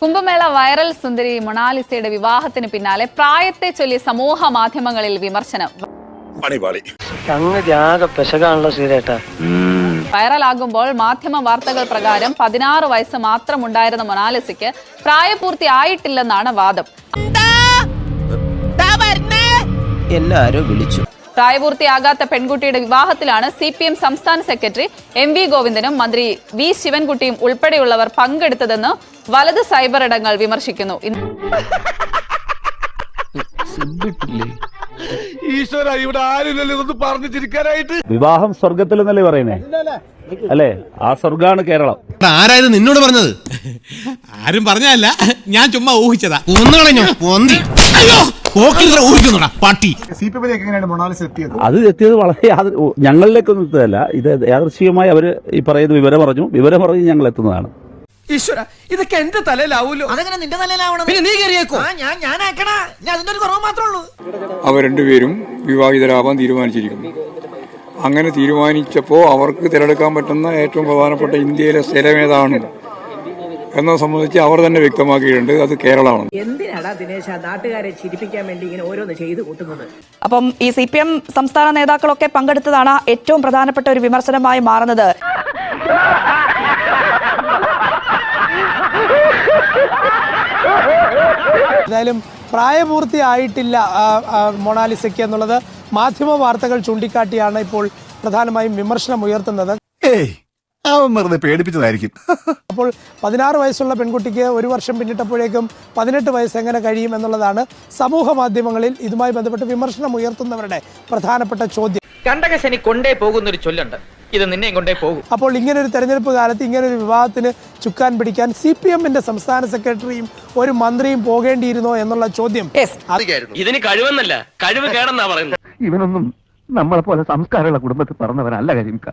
Kumbh Mela viral സുന്ദരി മൊണാലിസയുടെ വിവാഹത്തിന് പിന്നാലെ പ്രായത്തെ ചൊല്ലി സമൂഹ മാധ്യമങ്ങളിൽ വിമർശനം. വൈറലാകുമ്പോൾ മാധ്യമ വാർത്തകൾ പ്രകാരം 16 വയസ്സ് മാത്രമുണ്ടായിരുന്ന മൊണാലിസയ്ക്ക് പ്രായപൂർത്തി ആയിട്ടില്ലെന്നാണ് വാദം. പ്രായപൂർത്തിയാകാത്ത പെൺകുട്ടിയുടെ വിവാഹത്തിലാണ് CPM സംസ്ഥാന സെക്രട്ടറി MV ഗോവിന്ദനും മന്ത്രി V ശിവൻകുട്ടിയും ഉൾപ്പെടെയുള്ളവർ പങ്കെടുത്തതെന്ന് വലത് സൈബർ ഇടങ്ങൾ വിമർശിക്കുന്നു. വിവാഹം സ്വർഗത്തിലെന്നല്ലേ പറയുന്നേ അല്ലേ? ആ സ്വർഗാണ് കേരളം. ആരായത് നിന്നോട് പറഞ്ഞത്? ആരും പറഞ്ഞല്ല, ഞാൻ ചുമ്മാ ഊഹിച്ചതാ. അത് എത്തിയത് വളരെ ഞങ്ങളിലേക്കൊന്നും എത്തിയതല്ല. ഇത് യാദൃശ്ചികമായി അവര് ഈ പറയുന്ന വിവരം പറഞ്ഞ് ഞങ്ങൾ എത്തുന്നതാണ്. ഈശ്വര, ഇതൊക്കെ എന്റെ തലയിലാവൂലോ? അതെങ്ങനെ നിന്റെ തലയിലാവണം? പിന്നെ നീ കയറിയേക്കോ? അതിന്റെ ഒരു കുറവ് മാത്രമേ ഉള്ളൂ. അവർ രണ്ടുപേരും വിവാഹിതരാവാൻ തീരുമാനിച്ചിരിക്കുന്നു. അങ്ങനെ തീരുമാനിച്ചപ്പോൾ അവർക്ക് തിരഞ്ഞെടുക്കാൻ പറ്റുന്ന ഏറ്റവും പ്രധാനപ്പെട്ട ഇന്ത്യയിലെ സ്ഥലം ഏതാണ് എന്നത് സംബന്ധിച്ച് അവർ തന്നെ വ്യക്തമാക്കിയിട്ടുണ്ട്. അത് കേരളമാണ്. എന്തിനാടാ ദിനേശ നാട്ടുകാരെ ചിരിപ്പിക്കാൻ വേണ്ടി ഇങ്ങനെ ഓരോന്ന് ചെയ്തു കൂട്ടുന്നത്? അപ്പം ഈ CPM സംസ്ഥാന നേതാക്കളൊക്കെ പങ്കെടുത്തതാണ് ഏറ്റവും പ്രധാനപ്പെട്ട ഒരു വിമർശനമായി മാറുന്നത്. എന്തായാലും പ്രായപൂർത്തിയായിട്ടില്ല മൊണാലിസയ്ക്ക് എന്നുള്ളത് മാധ്യമ വാർത്തകൾ ചൂണ്ടിക്കാട്ടിയാണ് ഇപ്പോൾ പ്രധാനമായും വിമർശനം ഉയർത്തുന്നത്. പേടിപ്പിച്ചതായിരിക്കും. അപ്പോൾ 16 വയസ്സുള്ള പെൺകുട്ടിക്ക് 1 വർഷം പിന്നിട്ടപ്പോഴേക്കും 18 വയസ്സ് എങ്ങനെ കഴിയും എന്നുള്ളതാണ് സമൂഹ മാധ്യമങ്ങളിൽ ഇതുമായി ബന്ധപ്പെട്ട് വിമർശനം ഉയർത്തുന്നവരുടെ പ്രധാനപ്പെട്ട ചോദ്യം. കണ്ടകശനി കൊണ്ടേ പോകുന്നൊരു ചൊല്ലുണ്ട്, ഇത് നിന്നെയും കൊണ്ടേ പോകും. അപ്പോൾ ഇങ്ങനൊരു തെരഞ്ഞെടുപ്പ് കാലത്ത് ഇങ്ങനൊരു വിവാഹത്തിന് ചുക്കാൻ പിടിക്കാൻ CPM-ന്റെ സംസ്ഥാന സെക്രട്ടറിയും ഒരു മന്ത്രിയും പോകേണ്ടിയിരുന്നോ എന്നുള്ള ചോദ്യം. ഇതിന് കഴിവെന്നല്ല, കഴിവ് കേടെന്നാ പറയുന്നത്. ഇവനൊന്നും നമ്മളെ പോലെ സംസ്കാരമുള്ള കുടുംബത്തിൽ പറഞ്ഞവരല്ല കരിമിക്ക.